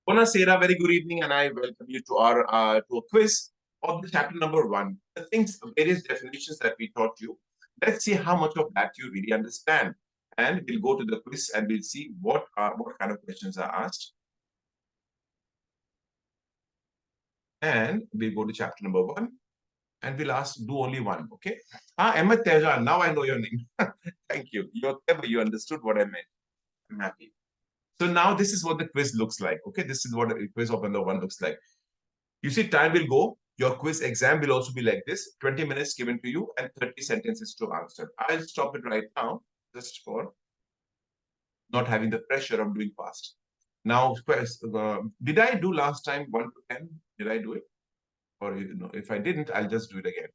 Buonasera, very good evening, and I welcome you to our to a quiz of the chapter number 1. The things, various definitions that we taught you. Let's see how much of that you really understand, and we'll go to the quiz and we'll see what kind of questions are asked. And we'll go to chapter number 1, and we'll do only one. Okay? Emma Teja, now I know your name. Thank you. You're clever. You understood what I meant. I'm happy. So now this is what the quiz looks like. Okay, this is what the quiz of number 1 looks like. You see, time will go. Your quiz exam will also be like this. 20 minutes given to you and 30 sentences to answer. I'll stop it right now just for not having the pressure of doing fast. Now, did I do last time 1 to 10? Did I do it? Or if I didn't, I'll just do it again.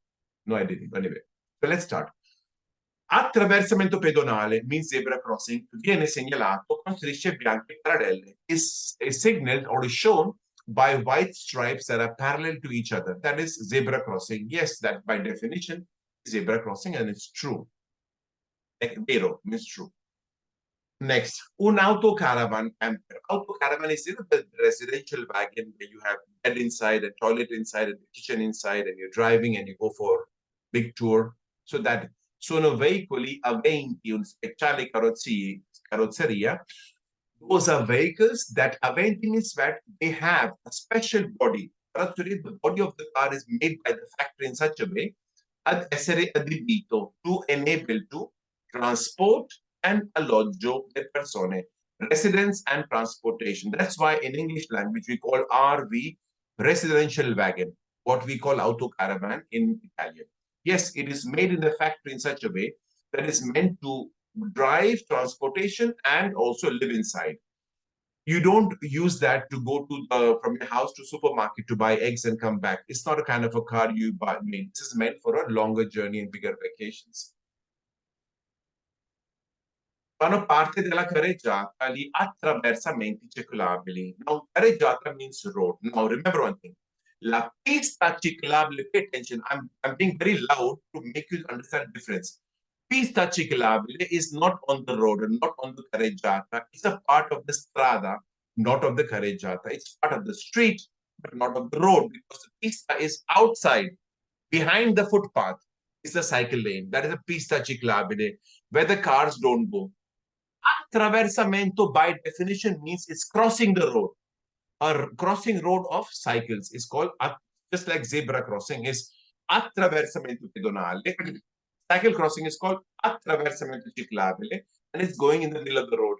No, I didn't. Anyway, so let's start. Attraversamento pedonale means zebra crossing viene segnalato con strisce bianche parallele. Is signaled or is shown by white stripes that are parallel to each other. That is zebra crossing. Yes, that by definition is zebra crossing, and it's true. Vero means true. Next, un auto-caravan. Auto-caravan is the residential wagon where you have bed inside, a toilet inside, a kitchen inside, and you're driving and you go for big tour. So that sono veicoli aventi un speciale carrozzeria. Those are vehicles that aventi means that they have a special body. Actually, the body of the car is made by the factory in such a way ad essere adibito to enable to transport and alloggio le persone, residence and transportation. That's why in English language we call RV residential wagon, what we call auto caravan in Italian. Yes, it is made in the factory in such a way that is meant to drive transportation and also live inside. You don't use that to go to from your house to supermarket to buy eggs and come back. It's not a kind of a car you buy. I mean, this is meant for a longer journey and bigger vacations. Fanno parte della carreggiata gli attraversamenti ciclabili. Now, carreggiata means road. Now, remember one thing. La pista ciclabile, pay attention. I'm being very loud to make you understand the difference. Pista ciclabile is not on the road and not on the carreggiata. It's a part of the strada, not of the carreggiata. It's part of the street, but not of the road, because the pista is outside, behind the footpath. Is the cycle lane. That is a pista ciclabile, where the cars don't go. Attraversamento, by definition, means it's crossing the road. A crossing road of cycles is called, just like zebra crossing is attraversamento pedonale. Cycle crossing is called attraversamento ciclabile, and it's going in the middle of the road.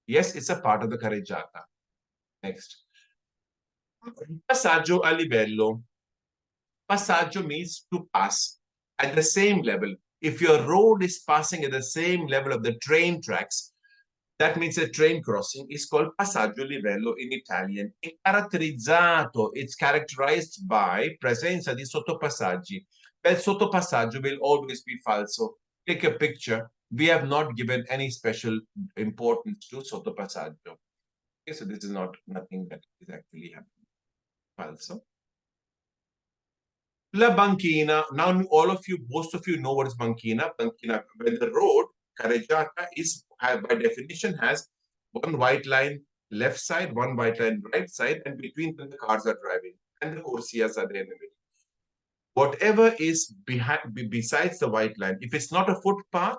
Yes, it's a part of the carreggiata. Next. Passaggio a livello. Passaggio means to pass at the same level. If your road is passing at the same level of the train tracks, that means a train crossing is called passaggio livello in Italian. È caratterizzato, it's characterized by presenza di sottopassaggi. Well, sottopassaggio will always be falso. Take a picture. We have not given any special importance to sottopassaggio. Okay, so this is nothing that is actually happening. Falso. La bankina. Now, all of you, most of you know what is bankina. Bankina, when the road, carreggiata, is by definition has one white line left side, one white line right side, and between them the cars are driving, and the corsias are there in the middle. Whatever is besides the white line, if it's not a footpath,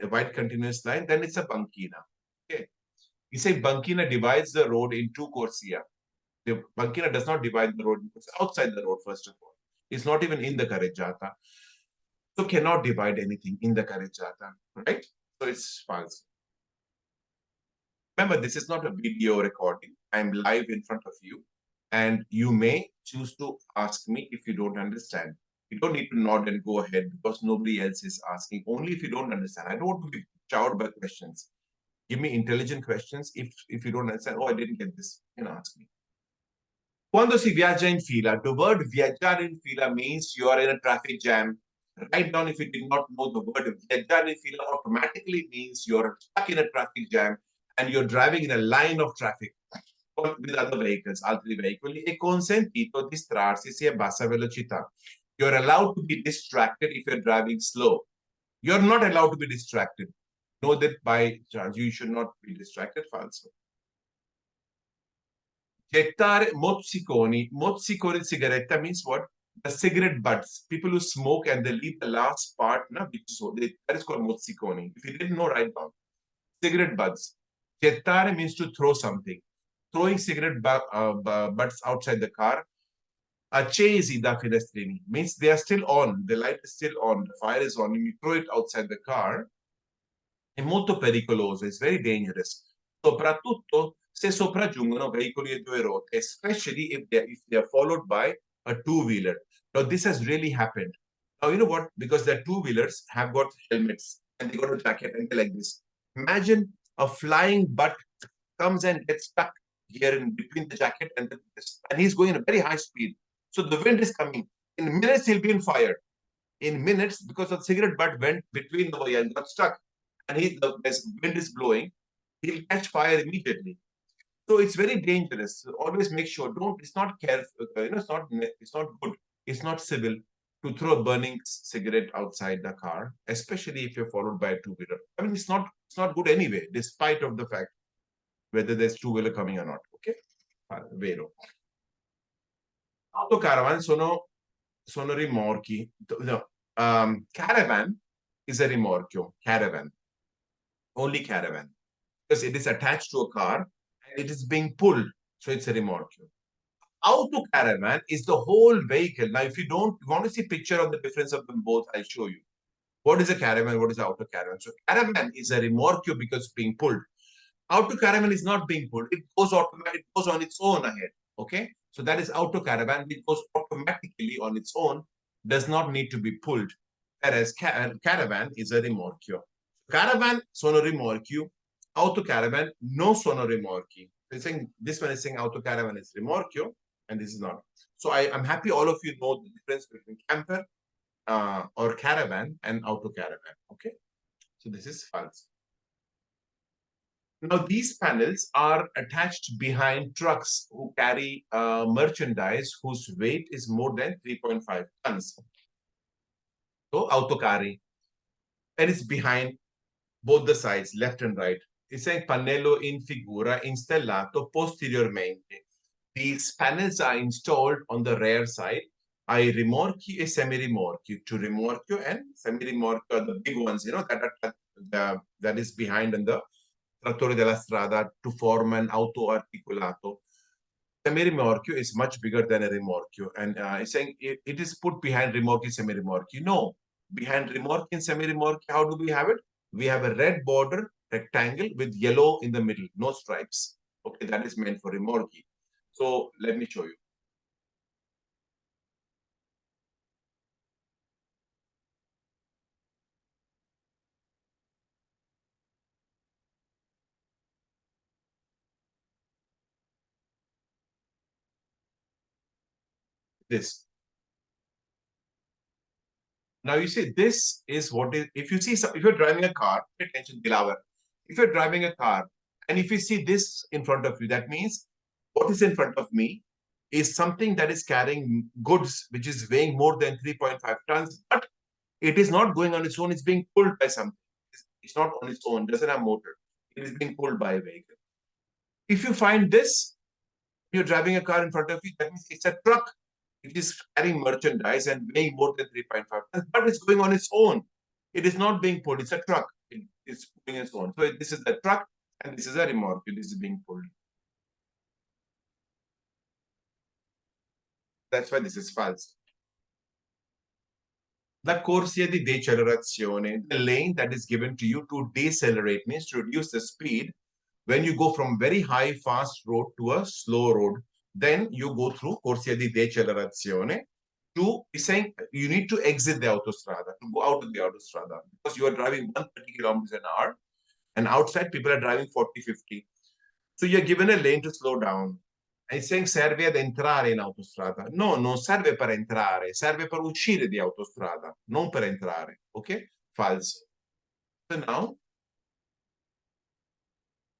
a white continuous line, then it's a bankina. Okay. You say bankina divides the road into corsia. The bankina does not divide the road, it's outside the road, first of all. It's not even in the carreggiata. So cannot divide anything in the carreggiata, right? So it's false. Remember, this is not a video recording. I'm live in front of you, and you may choose to ask me if you don't understand. You don't need to nod and go ahead because nobody else is asking. Only if you don't understand. I don't want to be showered by questions. Give me intelligent questions. If you don't understand, oh, I didn't get this, you can ask me. Quando si viaggia in fila, the word viaggiare in fila means you are in a traffic jam. Write down if you did not know the word viaggiare in fila automatically means you're stuck in a traffic jam and you're driving in a line of traffic with other vehicles, altri veicoli, è consentito distrarsi se a bassa velocità. You're allowed to be distracted if you're driving slow. You're not allowed to be distracted. Know that by chance you should not be distracted, falso. Gettare mozziconi. Mozziconi sigaretta means what? The cigarette butts. People who smoke and they leave the last part, na, that is called mozziconi. If you didn't know, write down. Cigarette butts. Gettare means to throw something. Throwing cigarette butts outside the car. Accesi da finestrini means they are still on. The light is still on. The fire is on. And you throw it outside the car. È molto pericoloso. It's very dangerous. Soprattutto se sopraggiungono veicoli a due ruote, especially if they are followed by a two-wheeler. Now, this has really happened. Now, you know what? Because the two-wheelers have got helmets and they got a jacket and they're like this. Imagine a flying butt comes and gets stuck here in between the jacket and this, and he's going at a very high speed. So the wind is coming. In minutes, he'll be on fire. In minutes, because the cigarette butt went between the wire and got stuck, and the wind is blowing, he'll catch fire immediately. So it's very dangerous. So always make sure it's not careful, it's not good, it's not civil to throw a burning cigarette outside the car, especially if you're followed by a two-wheeler. I mean, it's not good anyway, despite of the fact whether there's two-wheeler coming or not. Okay? Vero. Autocaravan sono rimorchi. No. Caravan is a rimorchio. Caravan. Only caravan. Because it is attached to a car and it is being pulled. So it's a remorque. Auto-caravan is the whole vehicle. Now, if you want to see picture of the difference of them both, I'll show you. What is a caravan? What is auto-caravan? So caravan is a remorque because it's being pulled. Auto-caravan is not being pulled. It goes automatically. It goes on its own ahead. Okay? So that is auto-caravan. It goes automatically on its own. Does not need to be pulled. Whereas caravan is a rimorchio. Caravan sono rimorchio. Auto-caravan non sono rimorchi. This one is saying auto-caravan is rimorchio, and this is not. So I'm happy all of you know the difference between camper or caravan and auto-caravan. Okay? So this is false. Now, these panels are attached behind trucks who carry merchandise whose weight is more than 3.5 tons. So, autocarri. And it's behind both the sides, left and right. It's saying pannello in figura installato posteriormente. These panels are installed on the rear side. Ai rimorchi e semi-rimorchi. To rimorchio and semi-rimorchio are the big ones, that is behind in the trattore della strada to form an auto articolato. Semi-rimorchio is much bigger than a rimorchio. And it's saying it is put behind rimorchi, semi-rimorchi. No, behind rimorchi and semi-rimorchi, how do we have it? We have a red border rectangle with yellow in the middle, no stripes. Okay, that is meant for rimorchi. So let me show you. This. Now you see, this is what is, if you're driving a car, pay attention, Dilavar. If you're driving a car and if you see this in front of you, that means what is in front of me is something that is carrying goods, which is weighing more than 3.5 tons, but it is not going on its own. It's being pulled by something. It's not on its own. It doesn't have motor. It is being pulled by a vehicle. If you find this, you're driving a car in front of you, that means it's a truck. It is carrying merchandise and weighing more than 3.5 tons, but it's going on its own. It is not being pulled. It's a truck. It's pulling its own. So this is the truck, and this is a remorque. This is being pulled. That's why this is false. La corsia di decelerazione, the lane that is given to you to decelerate means to reduce the speed. When you go from very high, fast road to a slow road, then you go through corsia di decelerazione to saying you need to exit the autostrada, to go out of the autostrada, because you are driving 130 kilometers an hour, and outside people are driving 40, 50. So you're given a lane to slow down. È saying serve ad entrare in autostrada. No, non serve per entrare, serve per uscire di autostrada, non per entrare. Ok? Falso. So now